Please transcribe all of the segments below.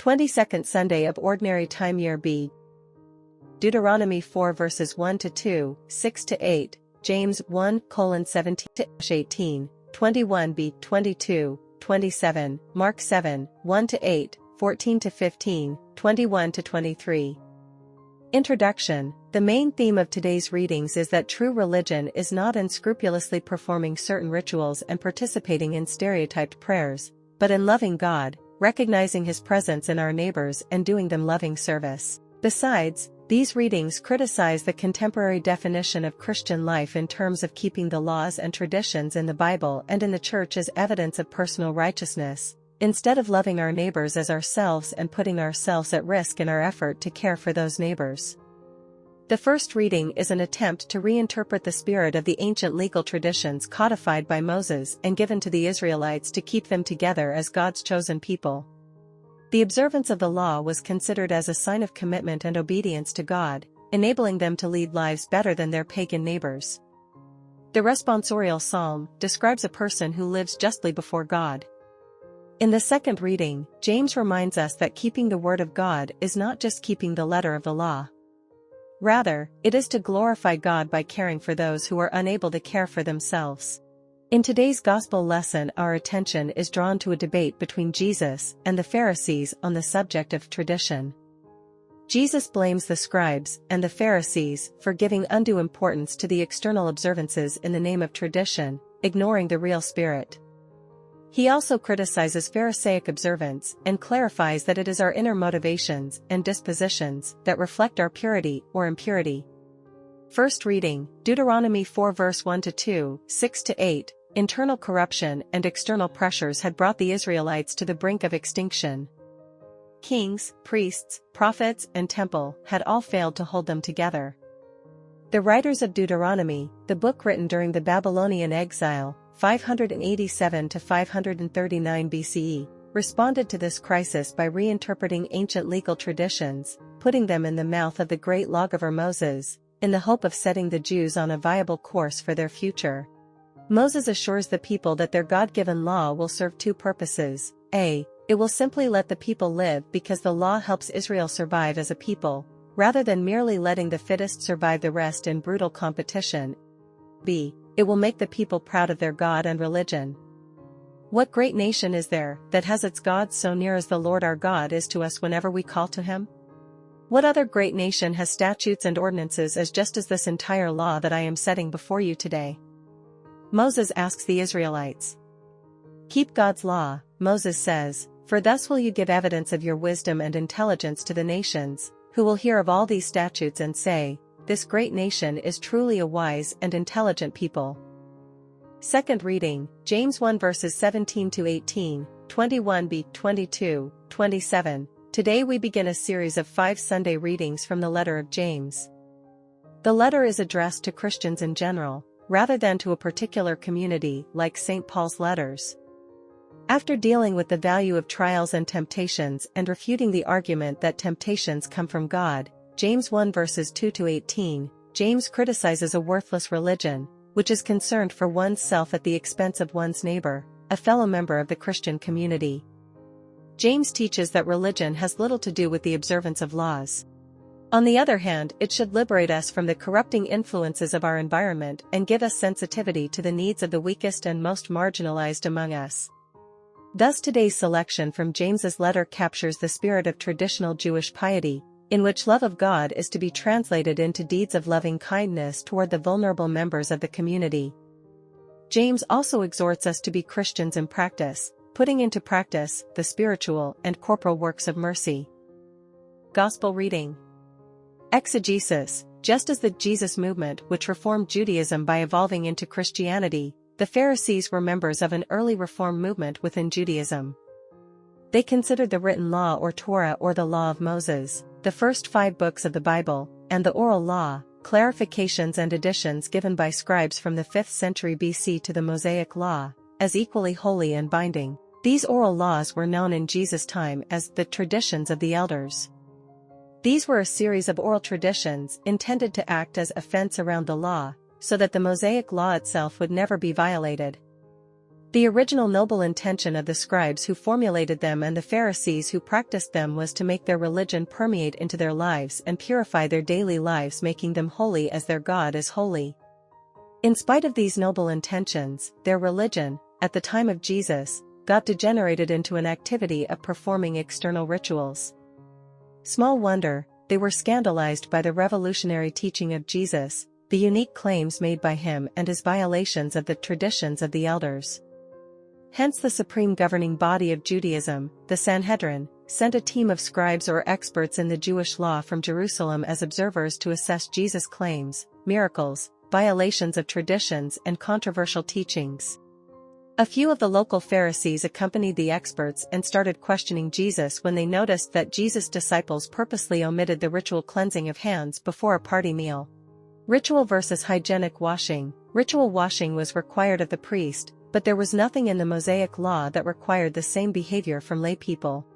22nd Sunday of Ordinary Time Year B. Deuteronomy 4 verses 1-2, 6-8, James 1:17-18, 21b, 22, 27, Mark 7, 1-8, 14-15, 21-23. Introduction. The main theme of today's readings is that true religion is not in scrupulously performing certain rituals and participating in stereotyped prayers, but in loving God, recognizing His presence in our neighbors and doing them loving service. Besides, these readings criticize the contemporary definition of Christian life in terms of keeping the laws and traditions in the Bible and in the Church as evidence of personal righteousness, instead of loving our neighbors as ourselves and putting ourselves at risk in our effort to care for those neighbors. The first reading is an attempt to reinterpret the spirit of the ancient legal traditions codified by Moses and given to the Israelites to keep them together as God's chosen people. The observance of the law was considered as a sign of commitment and obedience to God, enabling them to lead lives better than their pagan neighbors. The responsorial psalm describes a person who lives justly before God. In the second reading, James reminds us that keeping the word of God is not just keeping the letter of the law. Rather, it is to glorify God by caring for those who are unable to care for themselves. In today's gospel lesson, our attention is drawn to a debate between Jesus and the Pharisees on the subject of tradition. Jesus blames the scribes and the Pharisees for giving undue importance to the external observances in the name of tradition, ignoring the real spirit. He also criticizes Pharisaic observance and clarifies that it is our inner motivations and dispositions that reflect our purity or impurity. First reading, Deuteronomy 4 verse 1-2, 6-8, internal corruption and external pressures had brought the Israelites to the brink of extinction. Kings, priests, prophets, and temple had all failed to hold them together. The writers of Deuteronomy, the book written during the Babylonian exile, 587 to 539 BCE, responded to this crisis by reinterpreting ancient legal traditions, putting them in the mouth of the great lawgiver Moses, in the hope of setting the Jews on a viable course for their future. Moses assures the people that their God-given law will serve two purposes. A. It will simply let the people live because the law helps Israel survive as a people, rather than merely letting the fittest survive the rest in brutal competition. B. It will make the people proud of their God and religion. What great nation is there that has its God so near as the Lord our God is to us whenever we call to Him? What other great nation has statutes and ordinances as just as this entire law that I am setting before you today? Moses asks the Israelites. Keep God's law, Moses says, for thus will you give evidence of your wisdom and intelligence to the nations, who will hear of all these statutes and say, this great nation is truly a wise and intelligent people. Second reading, James 1 verses 17-18, 21b, 22, 27. Today we begin a series of 5 Sunday readings from the letter of James. The letter is addressed to Christians in general, rather than to a particular community like St. Paul's letters. After dealing with the value of trials and temptations and refuting the argument that temptations come from God, James 1 verses 2-18, James criticizes a worthless religion, which is concerned for one's self at the expense of one's neighbor, a fellow member of the Christian community. James teaches that religion has little to do with the observance of laws. On the other hand, it should liberate us from the corrupting influences of our environment and give us sensitivity to the needs of the weakest and most marginalized among us. Thus today's selection from James's letter captures the spirit of traditional Jewish piety, in which love of God is to be translated into deeds of loving kindness toward the vulnerable members of the community. James also exhorts us to be Christians in practice, putting into practice the spiritual and corporal works of mercy. Gospel reading. Exegesis. Just as the Jesus movement, which reformed Judaism by evolving into Christianity, the Pharisees were members of an early reform movement within Judaism. They considered the written law or Torah or the law of Moses, the first 5 books of the Bible, and the oral law, clarifications and additions given by scribes from the 5th century BC to the Mosaic law, as equally holy and binding. These oral laws were known in Jesus' time as the traditions of the elders. These were a series of oral traditions intended to act as a fence around the law, so that the Mosaic law itself would never be violated. The original noble intention of the scribes who formulated them and the Pharisees who practiced them was to make their religion permeate into their lives and purify their daily lives, making them holy as their God is holy. In spite of these noble intentions, their religion, at the time of Jesus, got degenerated into an activity of performing external rituals. Small wonder, they were scandalized by the revolutionary teaching of Jesus, the unique claims made by him and his violations of the traditions of the elders. Hence the supreme governing body of Judaism, the Sanhedrin, sent a team of scribes or experts in the Jewish law from Jerusalem as observers to assess Jesus' claims, miracles, violations of traditions and controversial teachings. A few of the local Pharisees accompanied the experts and started questioning Jesus when they noticed that Jesus' disciples purposely omitted the ritual cleansing of hands before a party meal. Ritual versus hygienic washing. Ritual washing was required of the priest, but there was nothing in the Mosaic law that required the same behavior from lay people.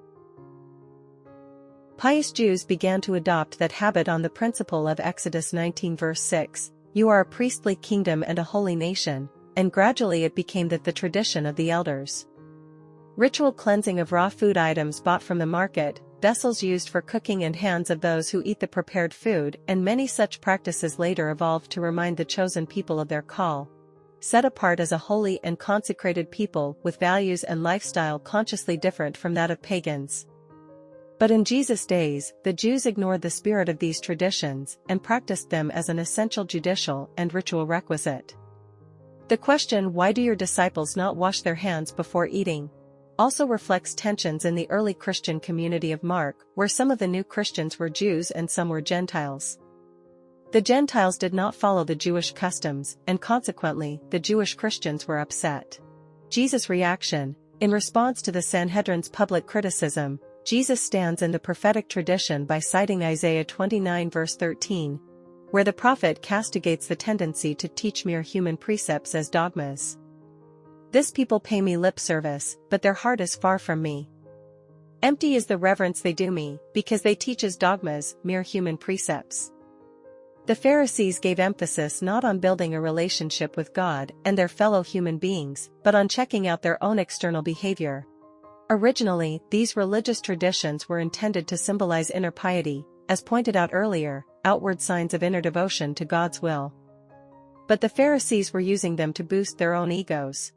Pious Jews began to adopt that habit on the principle of Exodus 19 verse 6, "You are a priestly kingdom and a holy nation," and gradually it became the tradition of the elders. Ritual cleansing of raw food items bought from the market, vessels used for cooking and hands of those who eat the prepared food, and many such practices later evolved to remind the chosen people of their call, set apart as a holy and consecrated people with values and lifestyle consciously different from that of pagans. But in Jesus' days, the Jews ignored the spirit of these traditions and practiced them as an essential judicial and ritual requisite. The question, "Why do your disciples not wash their hands before eating?" also reflects tensions in the early Christian community of Mark, where some of the new Christians were Jews and some were Gentiles. The Gentiles did not follow the Jewish customs, and consequently, the Jewish Christians were upset. Jesus' reaction. In response to the Sanhedrin's public criticism, Jesus stands in the prophetic tradition by citing Isaiah 29 verse 13, where the prophet castigates the tendency to teach mere human precepts as dogmas. "This people pay me lip service, but their heart is far from me. Empty is the reverence they do me, because they teach as dogmas, mere human precepts." The Pharisees gave emphasis not on building a relationship with God and their fellow human beings, but on checking out their own external behavior. Originally, these religious traditions were intended to symbolize inner piety, as pointed out earlier, outward signs of inner devotion to God's will. But the Pharisees were using them to boost their own egos.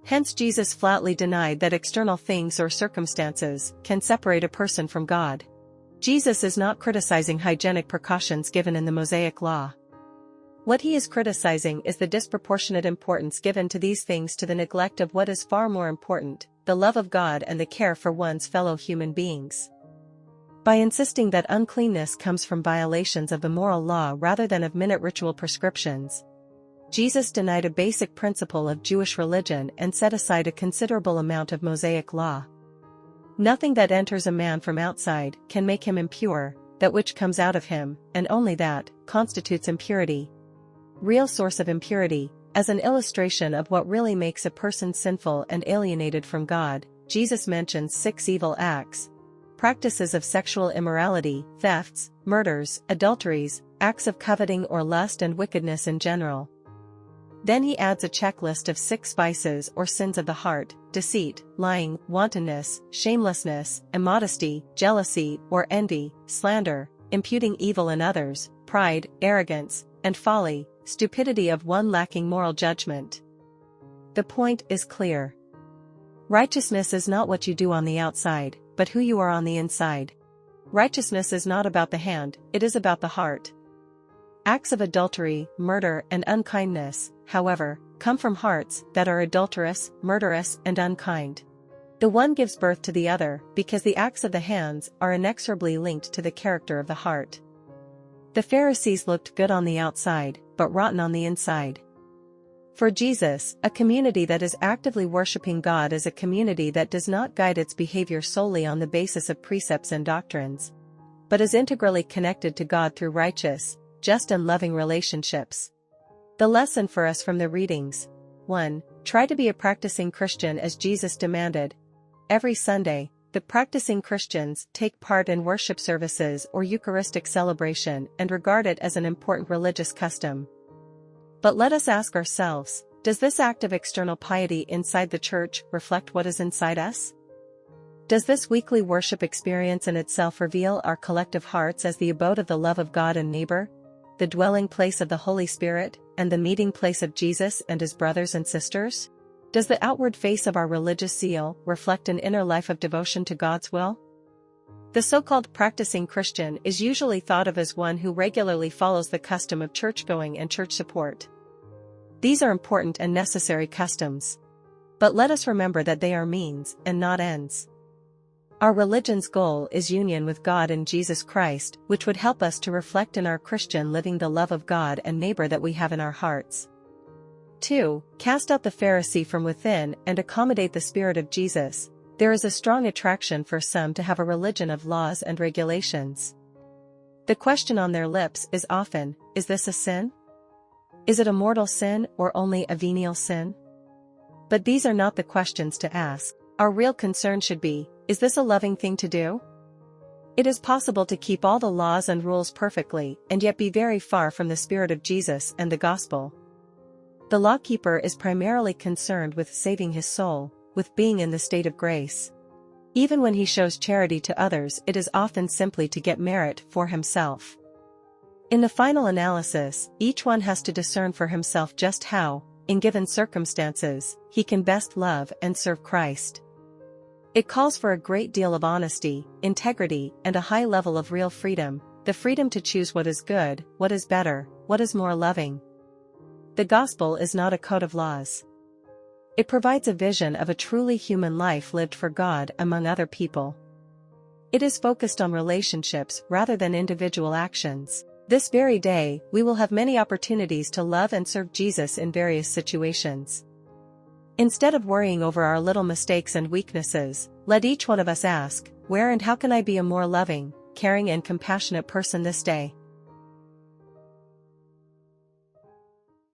Hence Jesus flatly denied that external things or circumstances can separate a person from God. Jesus is not criticizing hygienic precautions given in the Mosaic law. What he is criticizing is the disproportionate importance given to these things to the neglect of what is far more important, the love of God and the care for one's fellow human beings. By insisting that uncleanness comes from violations of the moral law rather than of minute ritual prescriptions, Jesus denied a basic principle of Jewish religion and set aside a considerable amount of Mosaic law. Nothing that enters a man from outside can make him impure, that which comes out of him, and only that, constitutes impurity. Real source of impurity. As an illustration of what really makes a person sinful and alienated from God, Jesus mentions 6 evil acts: practices of sexual immorality, thefts, murders, adulteries, acts of coveting or lust and wickedness in general. Then he adds a checklist of 6 vices or sins of the heart: deceit, lying, wantonness, shamelessness, immodesty, jealousy or envy, slander, imputing evil in others, pride, arrogance, and folly, stupidity of one lacking moral judgment. The point is clear. Righteousness is not what you do on the outside, but who you are on the inside. Righteousness is not about the hand, it is about the heart. Acts of adultery, murder, and unkindness, however, come from hearts that are adulterous, murderous, and unkind. The one gives birth to the other, because the acts of the hands are inexorably linked to the character of the heart. The Pharisees looked good on the outside, but rotten on the inside. For Jesus, a community that is actively worshiping God is a community that does not guide its behavior solely on the basis of precepts and doctrines, but is integrally connected to God through righteous, just and loving relationships. The lesson for us from the readings: 1. Try to be a practicing Christian as Jesus demanded. Every Sunday, the practicing Christians take part in worship services or Eucharistic celebration and regard it as an important religious custom. But let us ask ourselves, Does this act of external piety inside the church reflect what is inside us? Does this weekly worship experience in itself reveal our collective hearts as the abode of the love of God and neighbor, the dwelling place of the Holy Spirit, and the meeting place of Jesus and his brothers and sisters? Does the outward face of our religious zeal reflect an inner life of devotion to God's will? The so-called practicing Christian is usually thought of as one who regularly follows the custom of church-going and church support. These are important and necessary customs. But let us remember that they are means and not ends. Our religion's goal is union with God in Jesus Christ, which would help us to reflect in our Christian living the love of God and neighbor that we have in our hearts. 2. Cast out the Pharisee from within and accommodate the Spirit of Jesus. There is a strong attraction for some to have a religion of laws and regulations. The question on their lips is often, is this a sin? Is it a mortal sin or only a venial sin? But these are not the questions to ask. Our real concern should be, is this a loving thing to do? It is possible to keep all the laws and rules perfectly and yet be very far from the Spirit of Jesus and the gospel. The lawkeeper is primarily concerned with saving his soul, with being in the state of grace. Even when he shows charity to others, it is often simply to get merit for himself. In the final analysis, each one has to discern for himself just how, in given circumstances, he can best love and serve Christ. It calls for a great deal of honesty, integrity, and a high level of real freedom, the freedom to choose what is good, what is better, what is more loving. The gospel is not a code of laws. It provides a vision of a truly human life lived for God among other people. It is focused on relationships rather than individual actions. This very day, we will have many opportunities to love and serve Jesus in various situations. Instead of worrying over our little mistakes and weaknesses, let each one of us ask, where and how can I be a more loving, caring and compassionate person this day?